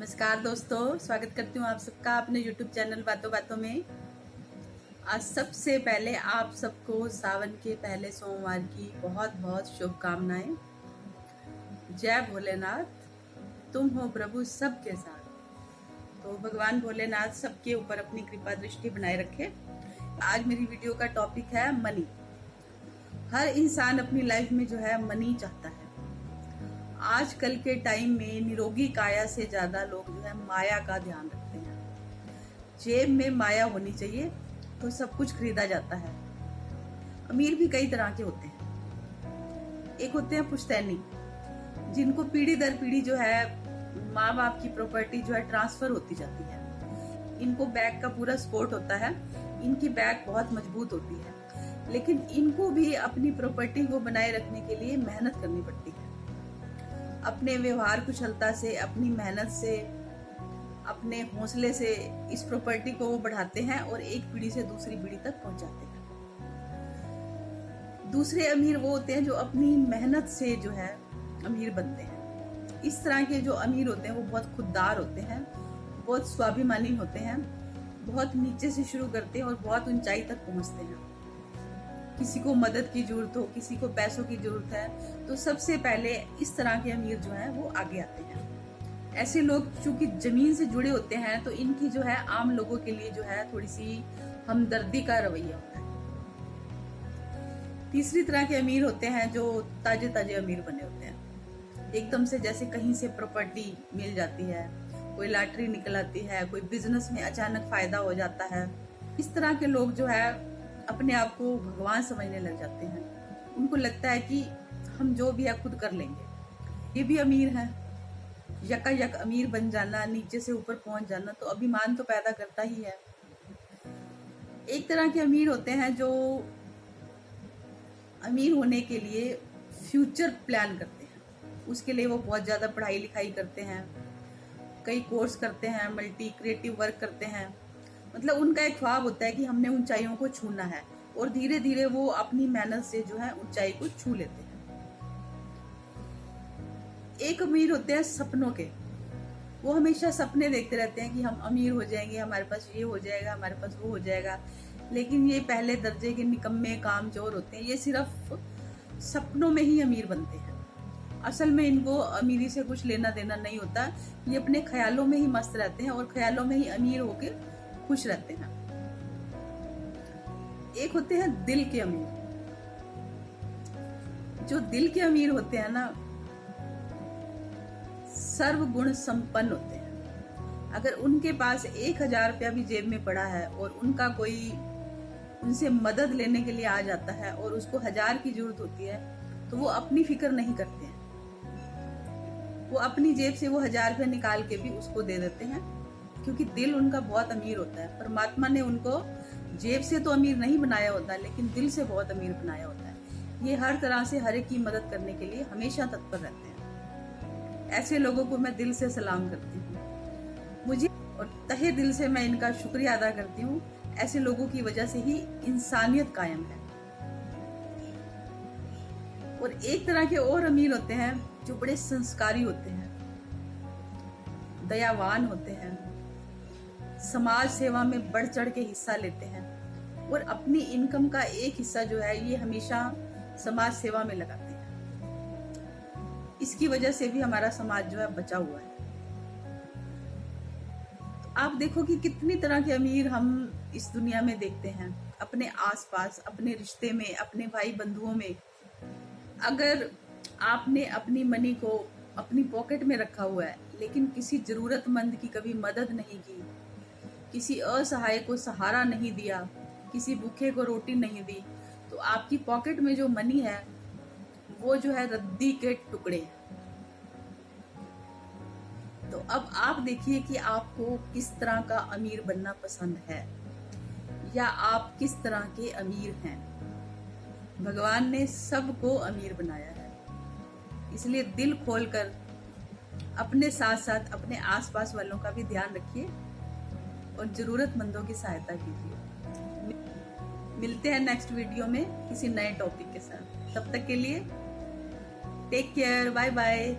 नमस्कार दोस्तों, स्वागत करती हूँ आप सबका अपने YouTube चैनल बातों बातों में। आज सबसे पहले आप सबको सावन के पहले सोमवार की बहुत बहुत शुभकामनाएं। जय भोलेनाथ, तुम हो प्रभु सबके साथ। तो भगवान भोलेनाथ सबके ऊपर अपनी कृपा दृष्टि बनाए रखे। आज मेरी वीडियो का टॉपिक है मनी। हर इंसान अपनी लाइफ में जो है मनी चाहता है। आजकल के टाइम में निरोगी काया से ज्यादा लोग जो है माया का ध्यान रखते हैं। जेब में माया होनी चाहिए तो सब कुछ खरीदा जाता है। अमीर भी कई तरह के होते हैं। एक होते हैं पुश्तैनी, जिनको पीढ़ी दर पीढ़ी जो है माँ बाप की प्रॉपर्टी जो है ट्रांसफर होती जाती है। इनको बैंक का पूरा सपोर्ट होता है, इनकी बैंक बहुत मजबूत होती है, लेकिन इनको भी अपनी प्रॉपर्टी को बनाए रखने के लिए मेहनत करनी पड़ती है। अपने व्यवहार कुशलता से, अपनी मेहनत से, अपने हौसले से इस प्रॉपर्टी को वो बढ़ाते हैं और एक पीढ़ी से दूसरी पीढ़ी तक पहुंचाते हैं। दूसरे अमीर वो होते हैं जो अपनी मेहनत से जो है अमीर बनते हैं। इस तरह के जो अमीर होते हैं वो बहुत खुददार होते हैं, बहुत स्वाभिमानी होते हैं, बहुत नीचे से शुरू करते हैं और बहुत ऊंचाई तक पहुंचते हैं। किसी को मदद की जरूरत हो, किसी को पैसों की जरूरत है, तो सबसे पहले इस तरह के अमीर जो है वो आगे आते हैं। ऐसे लोग चूंकि जमीन से जुड़े होते हैं तो इनकी जो है आम लोगों के लिए जो है थोड़ी सी हमदर्दी का रवैया होता है। तीसरी तरह के अमीर होते हैं जो ताजे ताजे अमीर बने होते हैं। एकदम से जैसे कहीं से प्रॉपर्टी मिल जाती है, कोई लॉटरी निकल आती है, कोई बिजनेस में अचानक फायदा हो जाता है। इस तरह के लोग जो है अपने आप को भगवान समझने लग जाते हैं। उनको लगता है कि हम जो भी है खुद कर लेंगे। ये भी अमीर है। यकायक अमीर बन जाना, नीचे से ऊपर पहुंच जाना तो अभिमान तो पैदा करता ही है। एक तरह के अमीर होते हैं जो अमीर होने के लिए फ्यूचर प्लान करते हैं। उसके लिए वो बहुत ज्यादा पढ़ाई लिखाई करते हैं, कई कोर्स करते हैं, मल्टी क्रिएटिव वर्क करते हैं। मतलब उनका एक ख्वाब होता है कि हमने ऊंचाइयों को छूना है और धीरे धीरे वो अपनी मेहनत से जो है ऊंचाई को छू लेते हैं। एक अमीर होते हैं सपनों के। वो हमेशा सपने देखते रहते हैं कि हम अमीर हो जाएंगे, हमारे पास ये हो जाएगा, हमारे पास वो हो जाएगा। लेकिन ये पहले दर्जे के निकम्मे कामचोर होते हैं। ये सिर्फ सपनों में ही अमीर बनते हैं। असल में इनको अमीरी से कुछ लेना देना नहीं होता। ये अपने ख्यालों में ही मस्त रहते हैं और ख्यालों में ही अमीर होकर खुश रहते हैं। एक होते हैं दिल के अमीर। जो दिल के अमीर होते हैं ना, सर्वगुण संपन्न होते हैं। अगर उनके पास 1000 रुपया भी जेब में पड़ा है और उनका कोई उनसे मदद लेने के लिए आ जाता है और उसको 1000 की जरूरत होती है तो वो अपनी फिक्र नहीं करते हैं। वो अपनी जेब से वो 1000 रुपया निकाल के भी उसको दे देते हैं, क्योंकि दिल उनका बहुत अमीर होता है। परमात्मा ने उनको जेब से तो अमीर नहीं बनाया होता, लेकिन दिल से बहुत अमीर बनाया होता है। ये हर तरह से हर एक की मदद करने के लिए हमेशा तत्पर रहते हैं। ऐसे लोगों को मैं दिल से सलाम करती हूँ। मुझे और तहे दिल से मैं इनका शुक्रिया अदा करती हूँ। ऐसे लोगों की वजह से ही इंसानियत कायम है। और एक तरह के और अमीर होते हैं जो बड़े संस्कारी होते हैं, दयावान होते हैं, समाज सेवा में बढ़ चढ़ के हिस्सा लेते हैं और अपनी इनकम का एक हिस्सा जो है ये हमेशा समाज सेवा में लगाते हैं। इसकी वजह से भी हमारा समाज जो है बचा हुआ है। तो आप देखो कि कितनी तरह के अमीर हम इस दुनिया में देखते हैं, अपने आसपास, अपने रिश्ते में, अपने भाई बंधुओं में। अगर आपने अपनी मनी को अपनी पॉकेट में रखा हुआ है लेकिन किसी जरूरतमंद की कभी मदद नहीं की, किसी असहाय को सहारा नहीं दिया, किसी भूखे को रोटी नहीं दी, तो आपकी पॉकेट में जो मनी है वो जो है रद्दी के टुकड़े। तो अब आप देखिए कि आपको किस तरह का अमीर बनना पसंद है या आप किस तरह के अमीर हैं। भगवान ने सबको अमीर बनाया है, इसलिए दिल खोलकर अपने साथ साथ अपने आसपास वालों का भी ध्यान रखिए और जरूरतमंदों की सहायता कीजिए। मिलते हैं नेक्स्ट वीडियो में किसी नए टॉपिक के साथ। तब तक के लिए टेक केयर, बाय बाय।